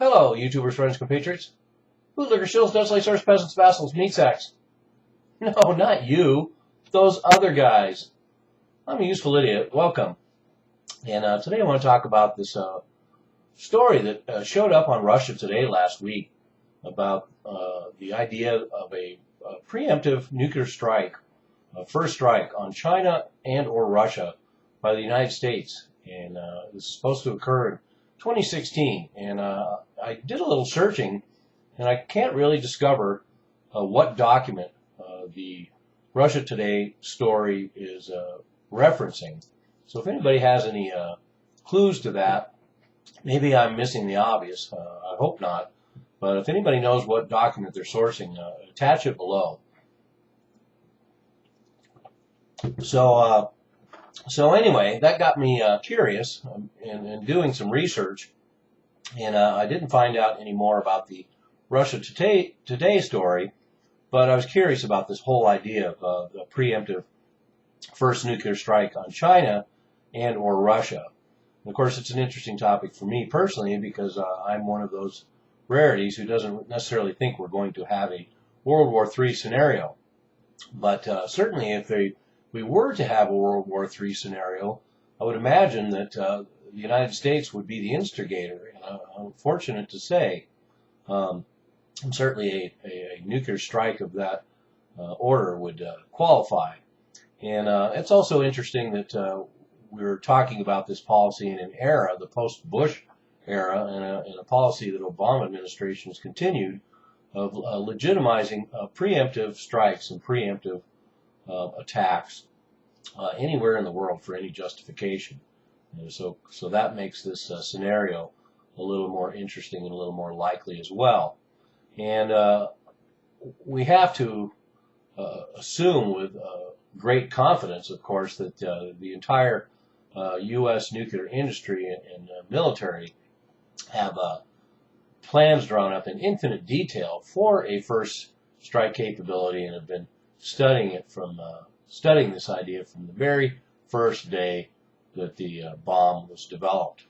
Hello, YouTubers, friends, compatriots. Bootlicker, shills, Dutch lacers, peasants, vassals, meat sacks. No, not you. Those other guys. I'm a useful idiot. Welcome. And today I want to talk about this story that showed up on Russia Today last week about the idea of a preemptive nuclear strike, a first strike on China and or Russia by the United States. And this is supposed to occur in 2016. And I did a little searching, and I can't really discover what document the Russia Today story is referencing. So if anybody has any clues to that, maybe I'm missing the obvious. I hope not. But if anybody knows what document they're sourcing, attach it below. So anyway, that got me curious in doing some research, and I didn't find out any more about the Russia Today story, but I was curious about this whole idea of the preemptive first nuclear strike on China and or Russia. And of course, it's an interesting topic for me personally because I'm one of those rarities who doesn't necessarily think we're going to have a World War III scenario. But certainly if we were to have a World War III scenario, I would imagine that the United States would be the instigator. And I'm fortunate to say certainly a nuclear strike of that order would qualify. And it's also interesting that we're talking about this policy in an era, the post-Bush era, and a policy that Obama administration has continued of legitimizing preemptive strikes and preemptive attacks anywhere in the world for any justification. And so that makes this scenario a little more interesting and a little more likely as well. And we have to assume with great confidence, of course, that the entire U.S. nuclear industry and military have plans drawn up in infinite detail for a first strike capability and have been studying it studying this idea from the very first day that the bomb was developed.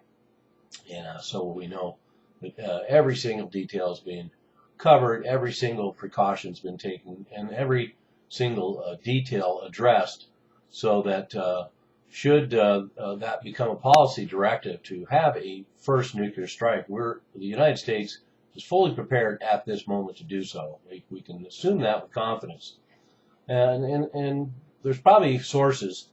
And so we know that every single detail is being covered, every single precaution has been taken, and every single detail addressed, so that should that become a policy directive to have a first nuclear strike, the United States is fully prepared at this moment to do so. We can assume that with confidence. And there's probably sources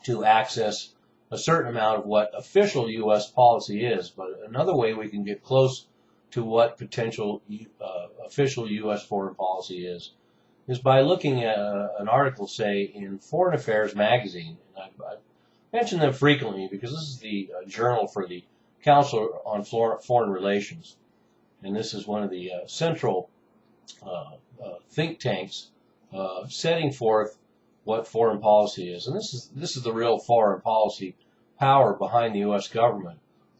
to access a certain amount of what official U.S. policy is, but another way we can get close to what potential official U.S. foreign policy is by looking at an article, say, in Foreign Affairs magazine. And I mention them frequently because this is the journal for the Council on Foreign Relations, and this is one of the central think tanks setting forth what foreign policy is. And this is the real foreign policy power behind the U.S. government.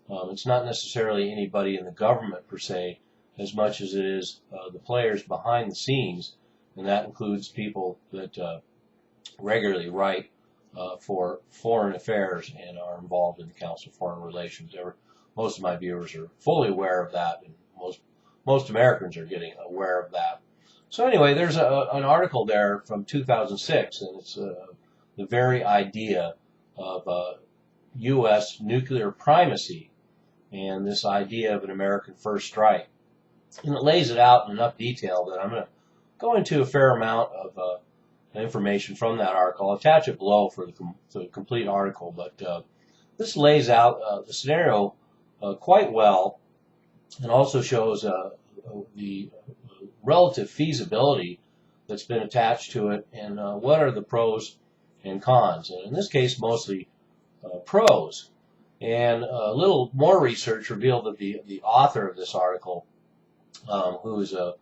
It's not necessarily anybody in the government per se, as much as it is the players behind the scenes, and that includes people that regularly write for foreign affairs and are involved in the Council of Foreign Relations. Most of my viewers are fully aware of that, and most Americans are getting aware of that. So anyway, there's an article there from 2006, and it's the very idea of U.S. nuclear primacy and this idea of an American first strike. And it lays it out in enough detail that I'm going to go into a fair amount of information from that article. I'll attach it below for the complete article, but this lays out the scenario quite well, and also shows the relative feasibility that's been attached to it, and what are the pros and cons. And in this case, mostly pros. And a little more research revealed that the author of this article, who is a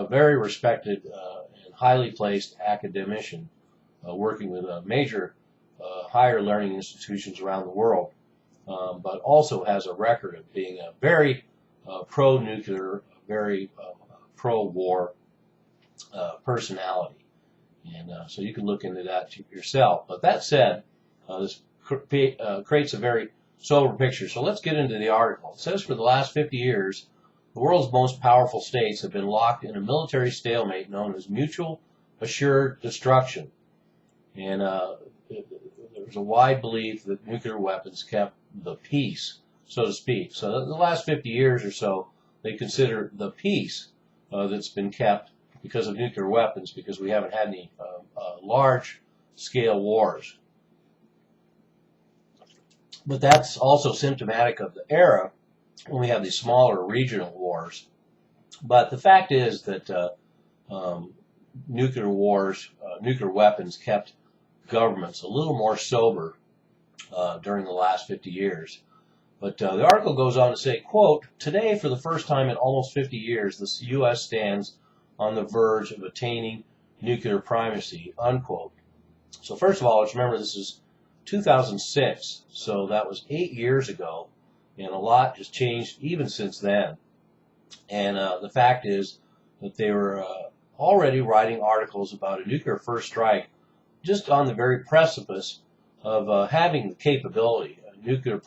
very respected and highly placed academician working with major higher learning institutions around the world, but also has a record of being a very pro-nuclear, very pro-war personality. And so you can look into that yourself. But that said, this creates a very sober picture. So let's get into the article. It says for the last 50 years, the world's most powerful states have been locked in a military stalemate known as mutual assured destruction. And there's a wide belief that nuclear weapons kept the peace, so to speak. So the last 50 years or so, they consider the peace that's been kept because of nuclear weapons, because we haven't had any large-scale wars. But that's also symptomatic of the era when we have these smaller regional wars. But the fact is that nuclear weapons kept governments a little more sober during the last 50 years. But the article goes on to say, quote, today, for the first time in almost 50 years, the U.S. stands on the verge of attaining nuclear primacy, unquote. So first of all, let's remember this is 2006, so that was 8 years ago, and a lot has changed even since then. And the fact is that they were already writing articles about a nuclear first strike just on the very precipice of having the capability, nuclear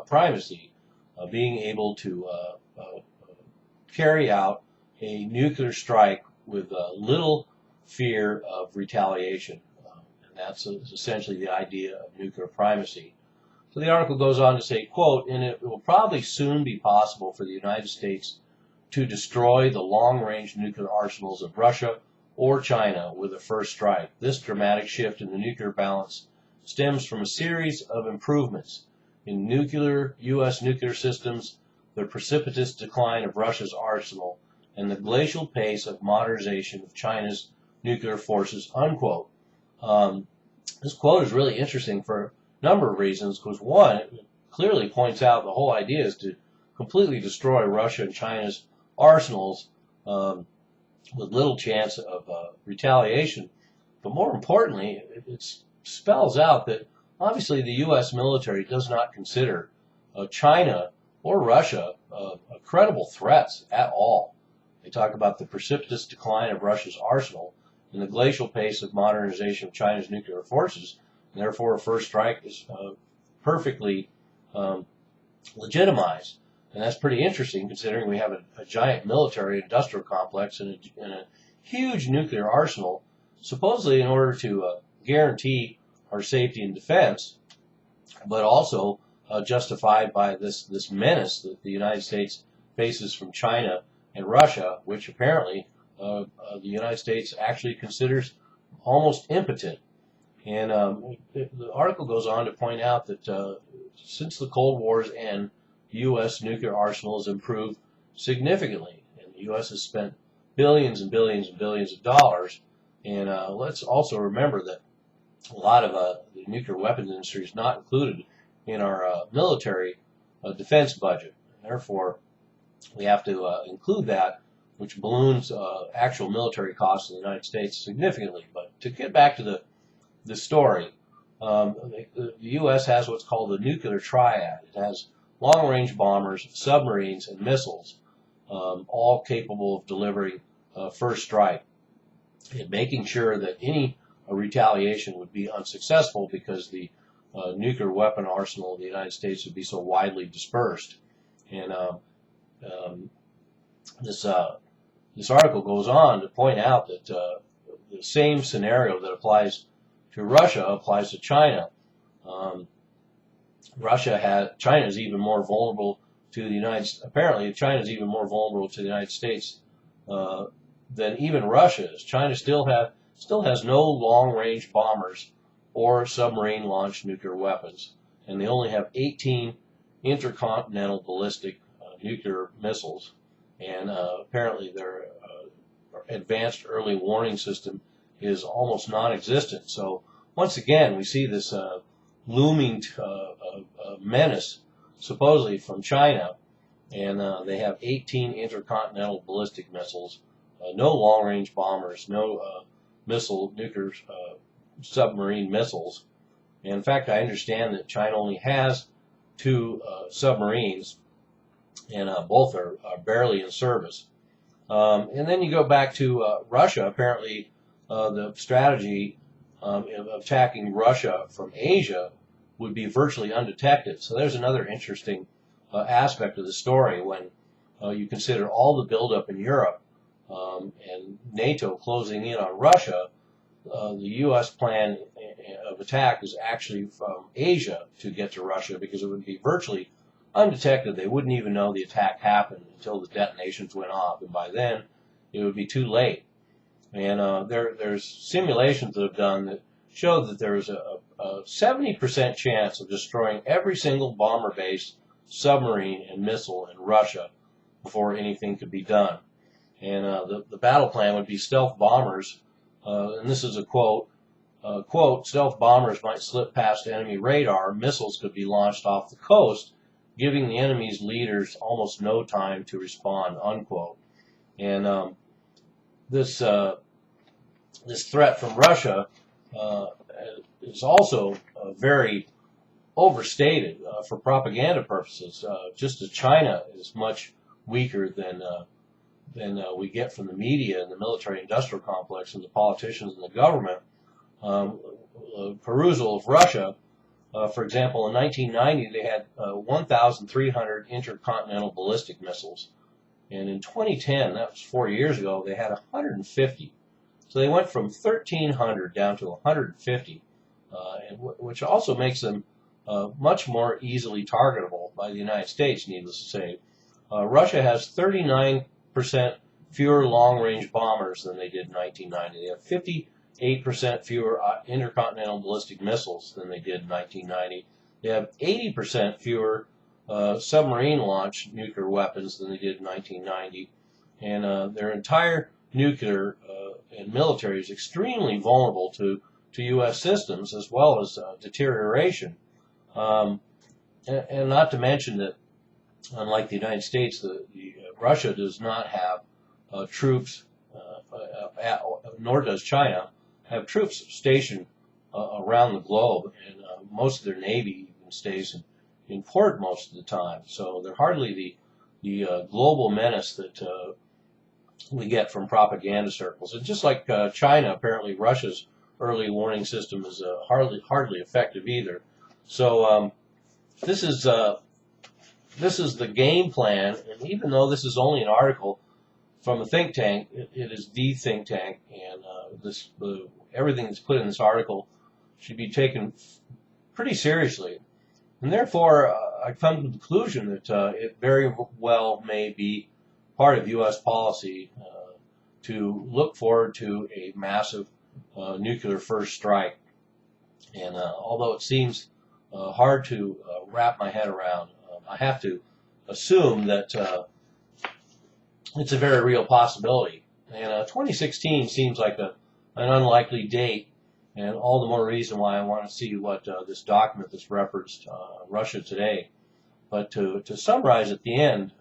primacy, being able to carry out a nuclear strike with little fear of retaliation. And that's essentially the idea of nuclear primacy. So the article goes on to say, quote, and it will probably soon be possible for the United States to destroy the long-range nuclear arsenals of Russia or China with a first strike. This dramatic shift in the nuclear balance stems from a series of improvements in U.S. nuclear systems, the precipitous decline of Russia's arsenal, and the glacial pace of modernization of China's nuclear forces, unquote. This quote is really interesting for a number of reasons, because one, it clearly points out the whole idea is to completely destroy Russia and China's arsenals with little chance of retaliation. But more importantly, it spells out that obviously the U.S. military does not consider China or Russia credible threats at all. They talk about the precipitous decline of Russia's arsenal and the glacial pace of modernization of China's nuclear forces, and therefore a first strike is perfectly legitimized. And that's pretty interesting considering we have a giant military industrial complex and a huge nuclear arsenal, supposedly in order to guarantee our safety and defense, but also justified by this menace that the United States faces from China and Russia, which apparently the United States actually considers almost impotent. And the article goes on to point out that since the Cold War's end, the U.S. nuclear arsenal has improved significantly, and the U.S. has spent billions and billions and billions of dollars. And let's also remember that a lot of the nuclear weapons industry is not included in our military defense budget. And therefore, we have to include that, which balloons actual military costs in the United States significantly. But to get back to the story, the U.S. has what's called the nuclear triad. It has long-range bombers, submarines, and missiles, all capable of delivering first strike, and making sure that any retaliation would be unsuccessful because the nuclear weapon arsenal of the United States would be so widely dispersed. And this article goes on to point out that the same scenario that applies to Russia applies to China. China is even more vulnerable to the apparently China is even more vulnerable to the United States than even Russia is. China still has no long-range bombers or submarine-launched nuclear weapons, and they only have 18 intercontinental ballistic nuclear missiles, and apparently their advanced early warning system is almost non-existent. So once again, we see this looming menace, supposedly from China, and they have 18 intercontinental ballistic missiles, no long-range bombers, no nuclear submarine missiles. And in fact, I understand that China only has 2 submarines, and both are barely in service. And then you go back to Russia. Apparently, the strategy of attacking Russia from Asia would be virtually undetected. So there's another interesting aspect of the story when you consider all the buildup in Europe and NATO closing in on Russia. The U.S. plan of attack is actually from Asia to get to Russia because it would be virtually undetected. They wouldn't even know the attack happened until the detonations went off, and by then it would be too late. And there's simulations that have done that show that there's a 70% chance of destroying every single bomber-based submarine and missile in Russia before anything could be done. And the battle plan would be stealth bombers, and this is a quote, stealth bombers might slip past enemy radar, missiles could be launched off the coast, giving the enemy's leaders almost no time to respond, unquote. And this threat from Russia is also very overstated for propaganda purposes, just as China is much weaker than we get from the media and the military-industrial complex and the politicians and the government. Perusal of Russia, for example, in 1990 they had 1,300 intercontinental ballistic missiles, and in 2010, that was 4 years ago, they had 150. So they went from 1,300 down to 150, which also makes them much more easily targetable by the United States, needless to say. Russia has 39% fewer long-range bombers than they did in 1990. They have 58% fewer intercontinental ballistic missiles than they did in 1990. They have 80% fewer submarine-launched nuclear weapons than they did in 1990. And their entire nuclear and military is extremely vulnerable to U.S. systems as well as deterioration. And not to mention that, unlike the United States, Russia does not have troops, nor does China, have troops stationed around the globe, and most of their navy even stays in port most of the time. So they're hardly the global menace that we get from propaganda circles. And just like China, apparently Russia's early warning system is hardly effective either. So this is the game plan, and even though this is only an article from a think tank, it is the think tank, and everything that's put in this article should be taken pretty seriously. And therefore, I come to the conclusion that it very well may be part of U.S. policy to look forward to a massive nuclear first strike. And although it seems hard to wrap my head around, I have to assume that it's a very real possibility. And 2016 seems like an unlikely date, and all the more reason why I want to see what this document that's referenced Russia Today. But to summarize at the end,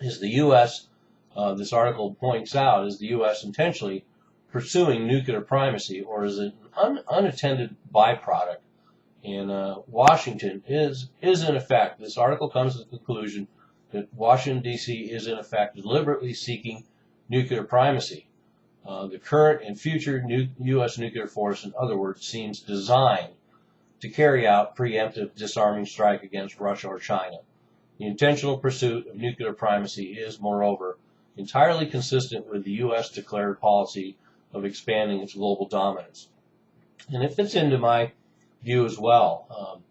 is the U.S., this article points out, is the U.S. intentionally pursuing nuclear primacy, or is it an unattended byproduct? And Washington is in effect, this article comes to the conclusion that Washington, D.C. is in effect deliberately seeking nuclear primacy. The current and future U.S. nuclear force, in other words, seems designed to carry out preemptive disarming strike against Russia or China. The intentional pursuit of nuclear primacy is, moreover, entirely consistent with the U.S. declared policy of expanding its global dominance. And it fits into my view as well.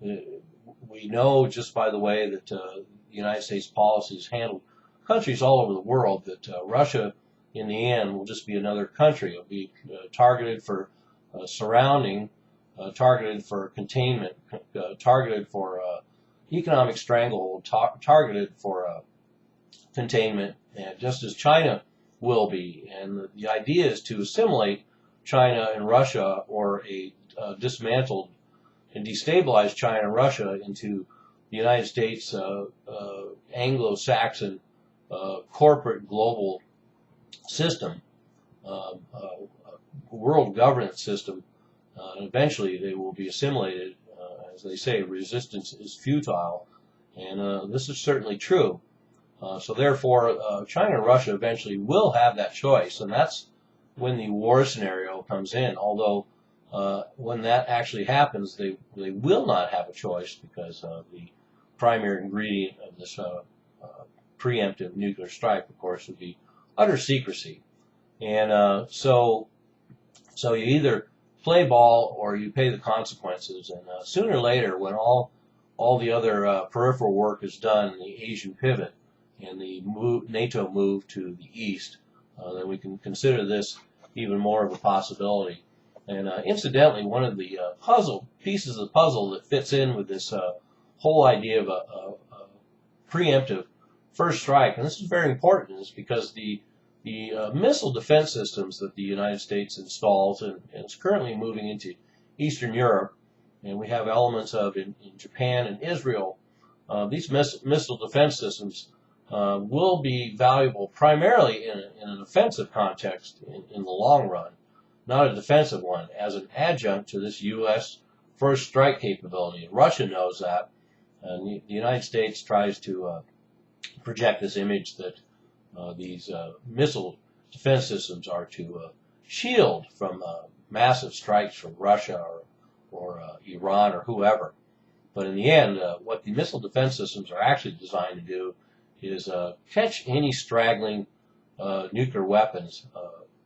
We know just by the way that the United States policy has handled countries all over the world that Russia, in the end, will just be another country. It'll be targeted for surrounding, targeted for containment, targeted for economic stranglehold, targeted for containment, and just as China will be. And the idea is to assimilate China and Russia, or a dismantled and destabilized China and Russia into the United States Anglo-Saxon corporate global system, world governance system. Eventually they will be assimilated. As they say, resistance is futile, and this is certainly true. So therefore, China and Russia eventually will have that choice, and that's when the war scenario comes in. Although when that actually happens, they will not have a choice, because the primary ingredient of this preemptive nuclear strike, of course, would be utter secrecy. And so you either play ball or you pay the consequences. And sooner or later, when all the other peripheral work is done, the Asian pivot and the NATO move to the east, then we can consider this even more of a possibility. And incidentally, one of the pieces of the puzzle that fits in with this whole idea of a preemptive first strike, and this is very important, is because the missile defense systems that the United States installs and is currently moving into Eastern Europe, and we have elements of in Japan and Israel, these missile defense systems will be valuable primarily in an offensive context in the long run, not a defensive one, as an adjunct to this U.S. first strike capability. And Russia knows that, and the United States tries to project this image that these missile defense systems are to shield from massive strikes from Russia or Iran or whoever. But in the end, what the missile defense systems are actually designed to do is catch any straggling nuclear weapons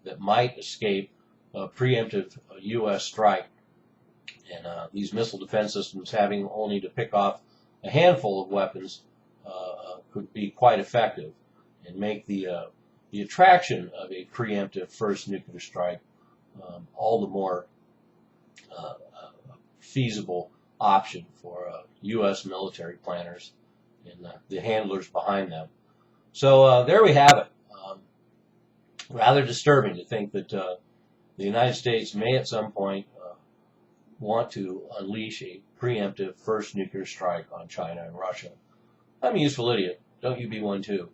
that might escape a preemptive U.S. strike. And these missile defense systems, having only to pick off a handful of weapons, could be quite effective and make the attraction of a preemptive first nuclear strike all the more feasible option for U.S. military planners and the handlers behind them. So there we have it. Rather disturbing to think that the United States may at some point want to unleash a preemptive first nuclear strike on China and Russia. I'm a useful idiot. Don't you be one too.